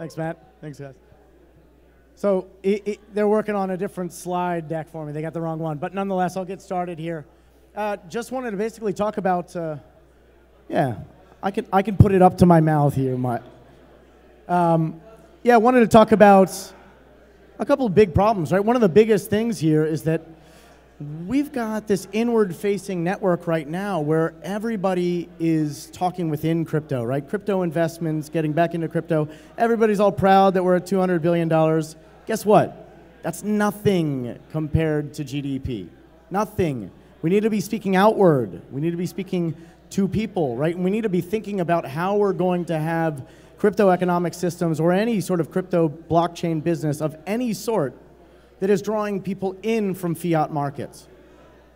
Thanks, Matt. Thanks, guys. So they're working on a different slide deck for me. They got the wrong one. But nonetheless, I'll get started here. Just wanted to basically talk about, yeah, I can put it up to my mouth here. Yeah, I wanted to talk about a couple of big problems, right? One of the biggest things here is that we've got this inward-facing network right now where everybody is talking within crypto, right? Crypto investments, getting back into crypto. Everybody's all proud that we're at $200 billion. Guess what? That's nothing compared to GDP. Nothing. We need to be speaking outward. We need to be speaking to people, right? And we need to be thinking about how we're going to have crypto economic systems or any sort of crypto blockchain business of any sort that is drawing people in from fiat markets.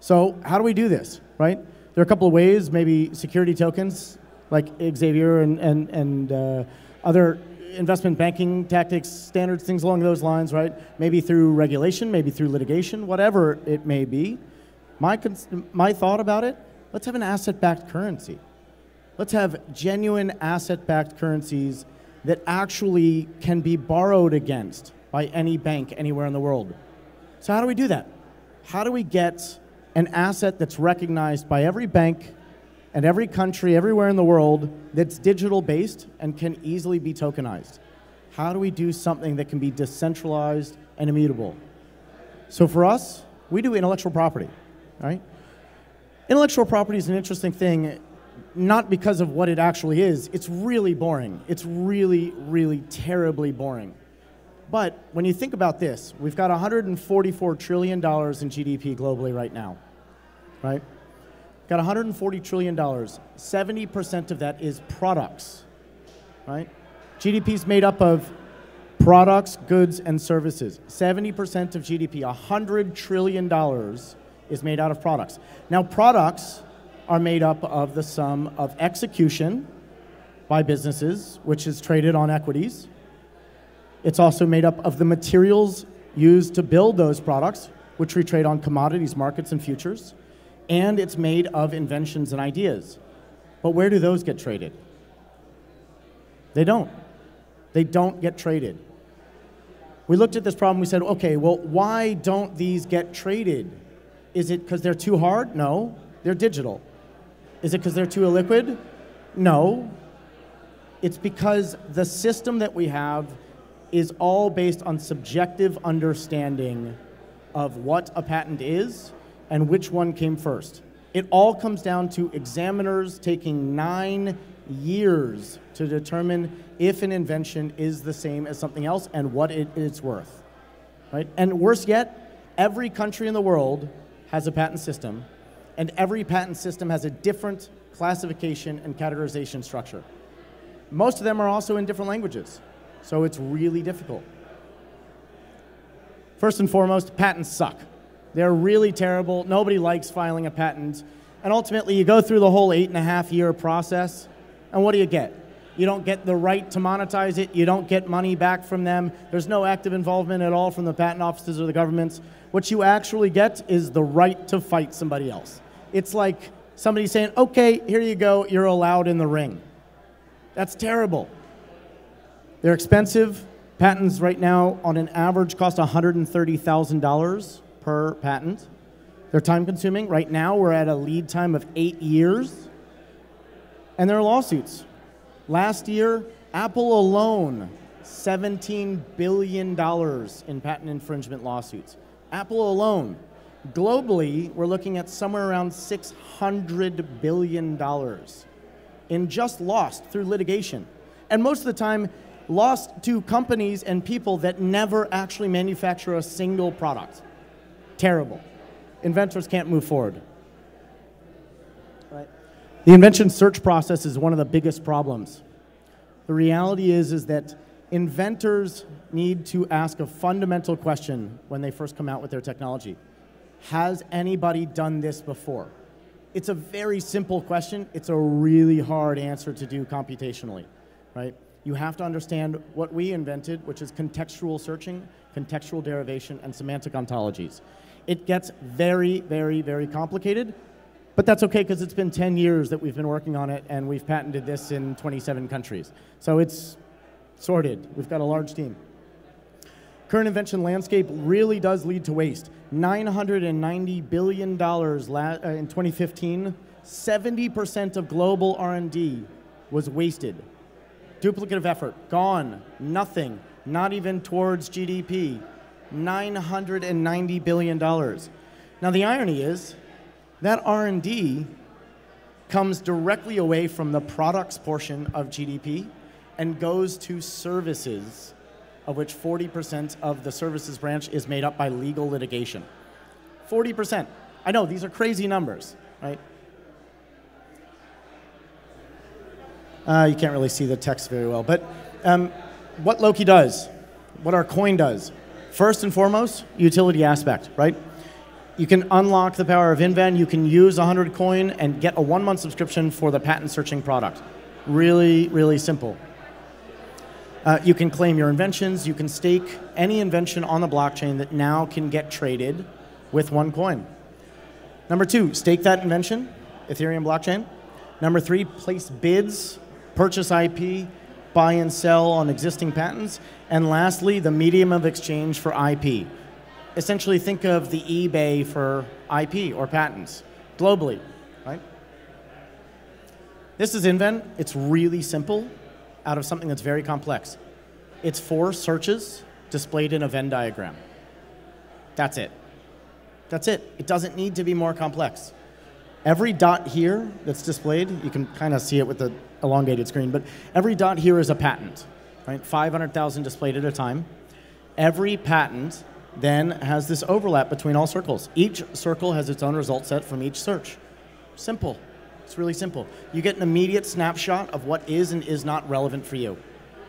So how do we do this, right? There are a couple of ways, maybe security tokens, like Xavier and other investment banking tactics, standards, things along those lines, right? Maybe through regulation, maybe through litigation, whatever it may be. My thought about it, let's have an asset-backed currency. Let's have genuine asset-backed currencies that actually can be borrowed against by any bank anywhere in the world. So how do we do that? How do we get an asset that's recognized by every bank and every country everywhere in the world that's digital-based and can easily be tokenized? How do we do something that can be decentralized and immutable? So for us, we do intellectual property, right? Intellectual property is an interesting thing, not because of what it actually is. It's really boring. It's really, really terribly boring. But when you think about this, we've got $144 trillion in GDP globally right now, right? Got $140 trillion. 70% of that is products, right? GDP is made up of products, goods, and services. 70% of GDP, $100 trillion, is made out of products. Now, products are made up of the sum of execution by businesses, which is traded on equities. It's also made up of the materials used to build those products, which we trade on commodities, markets, and futures. And it's made of inventions and ideas. But where do those get traded? They don't. They don't get traded. We looked at this problem, we said, okay, well, why don't these get traded? Is it because they're too hard? No, they're digital. Is it because they're too illiquid? No. It's because the system that we have is all based on subjective understanding of what a patent is and which one came first. It all comes down to examiners taking 9 years to determine if an invention is the same as something else and what it is worth, right? And worse yet, every country in the world has a patent system, and every patent system has a different classification and categorization structure. Most of them are also in different languages. So it's really difficult. First and foremost, patents suck. They're really terrible. Nobody likes filing a patent. And ultimately, you go through the whole 8.5-year process, and what do you get? You don't get the right to monetize it. You don't get money back from them. There's no active involvement at all from the patent offices or the governments. What you actually get is the right to fight somebody else. It's like somebody saying, okay, here you go, you're allowed in the ring. That's terrible. They're expensive. Patents right now, on an average, cost $130,000 per patent. They're time-consuming. Right now, we're at a lead time of 8 years. And there are lawsuits. Last year, Apple alone, $17 billion in patent infringement lawsuits. Apple alone. Globally, we're looking at somewhere around $600 billion in just lost through litigation. And most of the time, lost to companies and people that never actually manufacture a single product. Terrible. Inventors can't move forward. Right. The invention search process is one of the biggest problems. The reality is that inventors need to ask a fundamental question when they first come out with their technology. Has anybody done this before? It's a very simple question. It's a really hard answer to do computationally, right? You have to understand what we invented, which is contextual searching, contextual derivation, and semantic ontologies. It gets very, very, very complicated, but that's okay because it's been 10 years that we've been working on it, and we've patented this in 27 countries. So it's Sorted. We've got a large team. Current invention landscape really does lead to waste. $990 billion in 2015. 70% of global R&D was wasted. Duplicative effort, gone, nothing, not even towards GDP. $990 billion. Now the irony is that R&D comes directly away from the products portion of GDP and goes to services, of which 40% of the services branch is made up by legal litigation. 40%. I know, these are crazy numbers, right? You can't really see the text very well, but what Loci does, what our coin does, first and foremost, utility aspect, right? You can unlock the power of Inven, you can use 100 coin and get a 1-month subscription for the patent searching product. Really, really simple. You can claim your inventions, you can stake any invention on the blockchain that now can get traded with 1 coin. Number 2, stake that invention, Ethereum blockchain. Number 3, place bids, purchase IP, buy and sell on existing patents. And lastly, the medium of exchange for IP. Essentially think of the eBay for IP or patents globally, right? This is Inven. It's really simple out of something that's very complex. It's 4 searches displayed in a Venn diagram. That's it. That's it. It doesn't need to be more complex. Every dot here that's displayed, you can kind of see it with the elongated screen, but every dot here is a patent, right? 500,000 displayed at a time. Every patent then has this overlap between all circles. Each circle has its own result set from each search. Simple. It's really simple. You get an immediate snapshot of what is and is not relevant for you.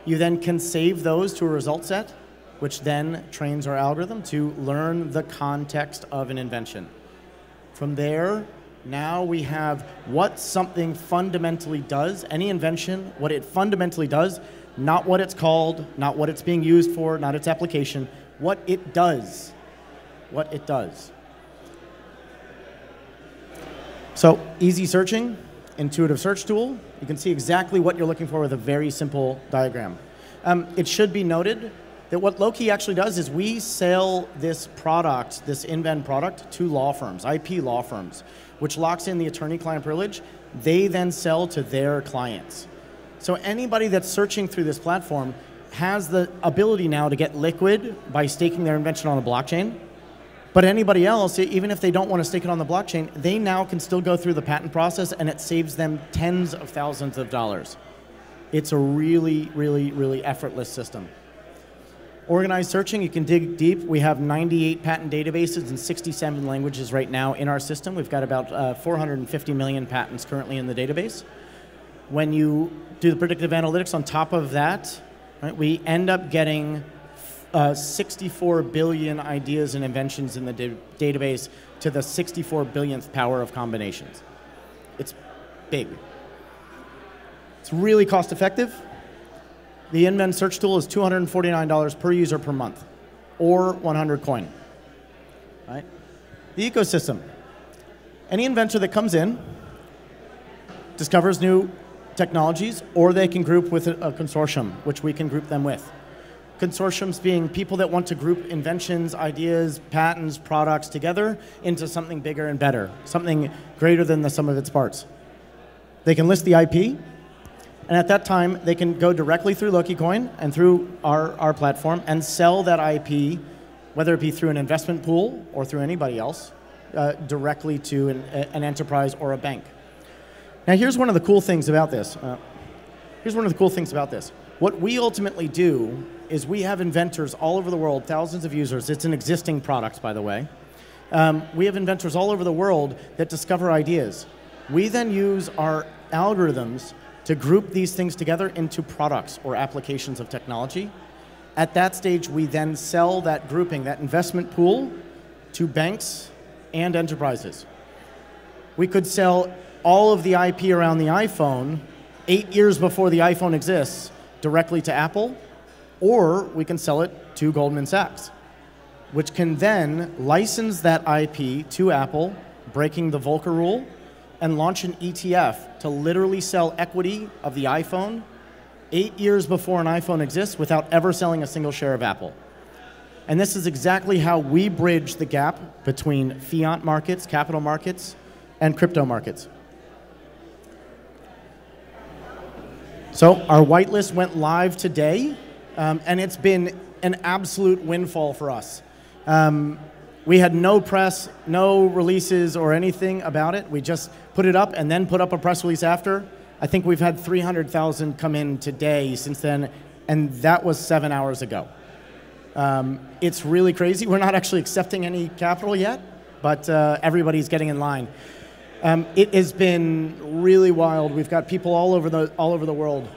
You then can save those to a result set, which then trains our algorithm to learn the context of an invention. From there, now we have what something fundamentally does, any invention, what it fundamentally does, not what it's called, not what it's being used for, not its application, what it does. What it does. So, easy searching, intuitive search tool. You can see exactly what you're looking for with a very simple diagram. It should be noted that what Loci actually does is we sell this product, this Inven product, to law firms, IP law firms, which locks in the attorney-client privilege. They then sell to their clients. So anybody that's searching through this platform has the ability now to get liquid by staking their invention on a blockchain. But anybody else, even if they don't want to stake it on the blockchain, they now can still go through the patent process and it saves them tens of thousands of dollars. It's a really, really, really effortless system. Organized searching, you can dig deep. We have 98 patent databases in 67 languages right now in our system. We've got about 450 million patents currently in the database. When you do the predictive analytics on top of that, right, we end up getting 64 billion ideas and inventions in the database to the 64 billionth power of combinations. It's big. It's really cost effective. The Inven search tool is $249 per user per month, or 100 coin. Right? The ecosystem. Any inventor that comes in discovers new technologies, or they can group with a consortium, which we can group them with. Consortiums being people that want to group inventions, ideas, patents, products together into something bigger and better, something greater than the sum of its parts. They can list the IP, and at that time, they can go directly through Loci Coin and through our platform and sell that IP, whether it be through an investment pool or through anybody else, directly to an enterprise or a bank. Now, here's one of the cool things about this. What we ultimately do is we have inventors all over the world, thousands of users. It's an existing product, by the way. We have inventors all over the world that discover ideas. We then use our algorithms to group these things together into products or applications of technology. At that stage, we then sell that grouping, that investment pool, to banks and enterprises. We could sell all of the IP around the iPhone 8 years before the iPhone exists directly to Apple, or we can sell it to Goldman Sachs, which can then license that IP to Apple, breaking the Volcker rule, and launch an ETF to literally sell equity of the iPhone 8 years before an iPhone exists without ever selling a single share of Apple. And this is exactly how we bridge the gap between fiat markets, capital markets, and crypto markets. So our whitelist went live today, and it's been an absolute windfall for us. We had no press, no releases or anything about it. We just put it up and then put up a press release after. I think we've had 300,000 come in today since then, and that was 7 hours ago. It's really crazy. We're not actually accepting any capital yet, but everybody's getting in line. It has been really wild. We've got people all over the world.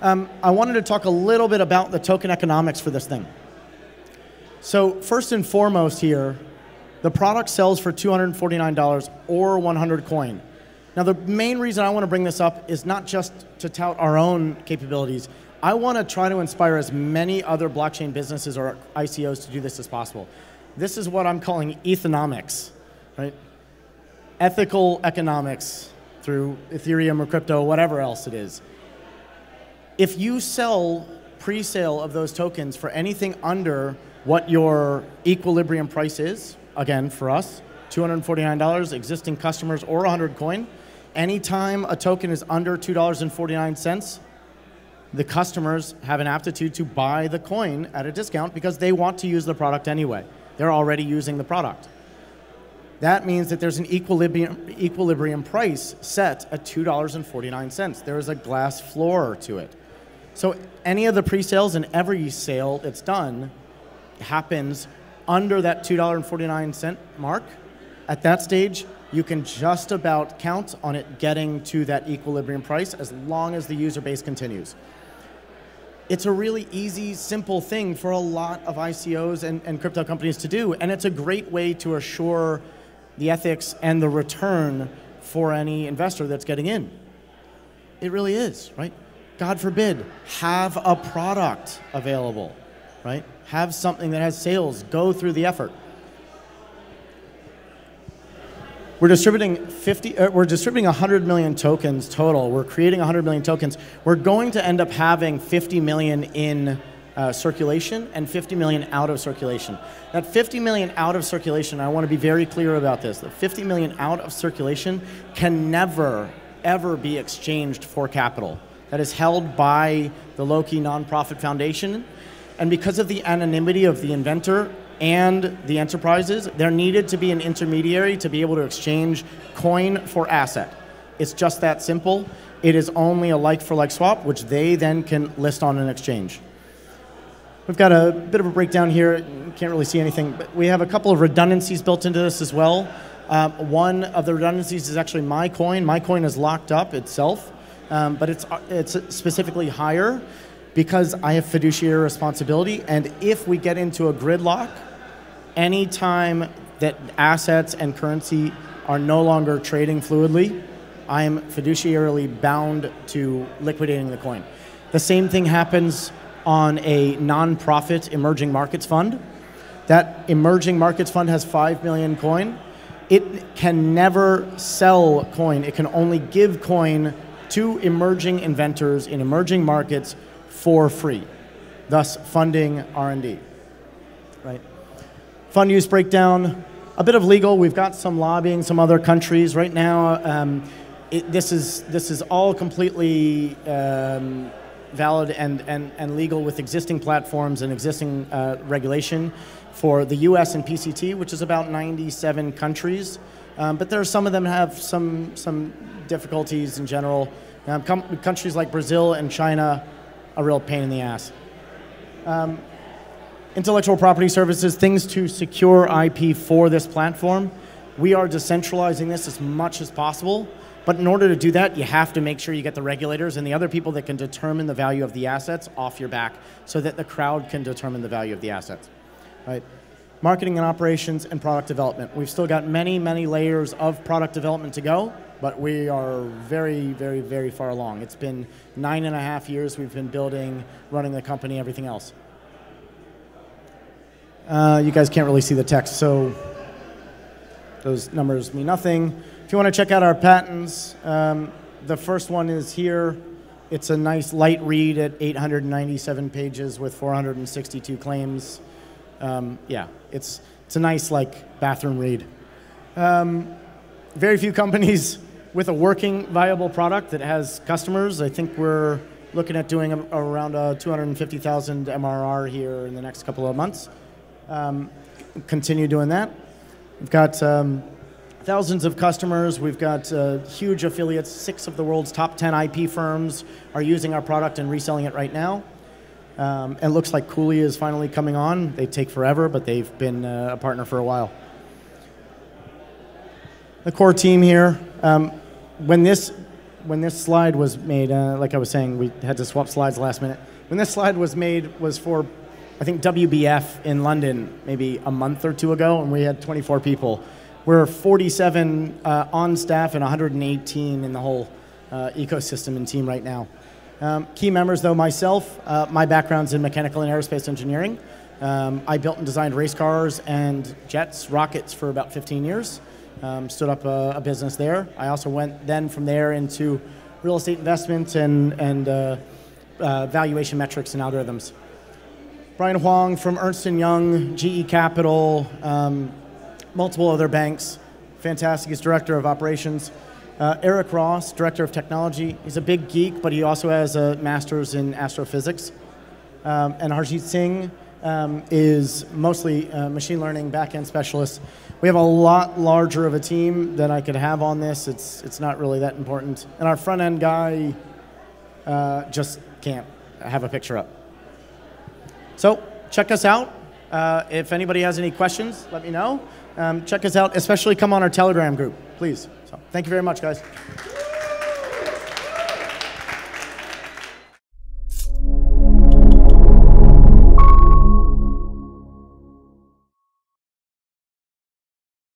I wanted to talk a little bit about the token economics for this thing. So first and foremost here, the product sells for $249 or 100 coin. Now the main reason I want to bring this up is not just to tout our own capabilities. I want to try to inspire as many other blockchain businesses or ICOs to do this as possible. This is what I'm calling ethonomics, right? Ethical economics through Ethereum or crypto, whatever else it is. If you sell pre-sale of those tokens for anything under what your equilibrium price is, again, for us, $249, existing customers, or 100 coin, anytime a token is under $2.49, the customers have an aptitude to buy the coin at a discount because they want to use the product anyway. They're already using the product. That means that there's an equilibrium price set at $2.49. There is a glass floor to it. So any of the pre-sales and every sale that's done happens under that $2.49 mark. At that stage, you can just about count on it getting to that equilibrium price as long as the user base continues. It's a really easy, simple thing for a lot of ICOs and crypto companies to do, and it's a great way to assure the ethics and the return for any investor that's getting in. It really is, right? God forbid, have a product available, right? Have something that has sales, go through the effort. We're distributing 100 million tokens total. We're creating 100 million tokens. We're going to end up having 50 million in circulation and 50 million out of circulation. That 50 million out of circulation, I want to be very clear about this. The 50 million out of circulation can never, ever be exchanged for capital. That is held by the Loci nonprofit foundation. And because of the anonymity of the inventor and the enterprises, there needed to be an intermediary to be able to exchange coin for asset. It's just that simple. It is only a like-for-like swap, which they then can list on an exchange. We've got a bit of a breakdown here. You can't really see anything, but we have a couple of redundancies built into this as well. One of the redundancies is actually my coin. My coin is locked up itself, but it's specifically higher because I have fiduciary responsibility, and if we get into a gridlock, any time that assets and currency are no longer trading fluidly, I am fiduciarily bound to liquidating the coin. The same thing happens on a nonprofit emerging markets fund. That emerging markets fund has 5 million coin. It can never sell coin. It can only give coin to emerging inventors in emerging markets for free, thus funding R&D, right? Fund use breakdown, a bit of legal. We've got some lobbying, some other countries. Right now, this is all completely valid and legal with existing platforms and existing regulation for the US and PCT, which is about 97 countries. But there are some of them have some difficulties in general. Countries like Brazil and China, a real pain in the ass. Intellectual property services, things to secure IP for this platform. We are decentralizing this as much as possible, but in order to do that, you have to make sure you get the regulators and the other people that can determine the value of the assets off your back so that the crowd can determine the value of the assets, right? Marketing and operations and product development. We've still got many, many layers of product development to go, but we are very, very, very far along. It's been 9.5 years we've been building, running the company, everything else. You guys can't really see the text, so those numbers mean nothing. If you want to check out our patents, the first one is here. It's a nice light read at 897 pages with 462 claims. Yeah, it's a nice like bathroom read. Very few companies with a working, viable product that has customers. I think we're looking at doing around 250,000 MRR here in the next couple of months. Continue doing that. We've got thousands of customers. We've got huge affiliates. 6 of the world's top 10 IP firms are using our product and reselling it right now. And it looks like Cooley is finally coming on. They take forever, but they've been a partner for a while. The core team here. When this slide was made, like I was saying, we had to swap slides last minute. When this slide was made was for, I think, WBF in London maybe a month or 2 ago, and we had 24 people. We're 47 on staff and 118 in the whole ecosystem and team right now. Key members, though, myself, my background's in mechanical and aerospace engineering. I built and designed race cars and jets, rockets for about 15 years. Stood up a business there. I also went then from there into real estate investment and valuation metrics and algorithms. Brian Huang from Ernst & Young, GE Capital, multiple other banks. Fantastic. He's director of operations. Eric Ross, director of technology. He's a big geek, but he also has a master's in astrophysics. And Harjeet Singh is mostly machine learning back-end specialist. We have a lot larger of a team than I could have on this. It's not really that important. And our front-end guy just can't have a picture up. So check us out. If anybody has any questions, let me know. Check us out, especially come on our Telegram group, please. So thank you very much, guys.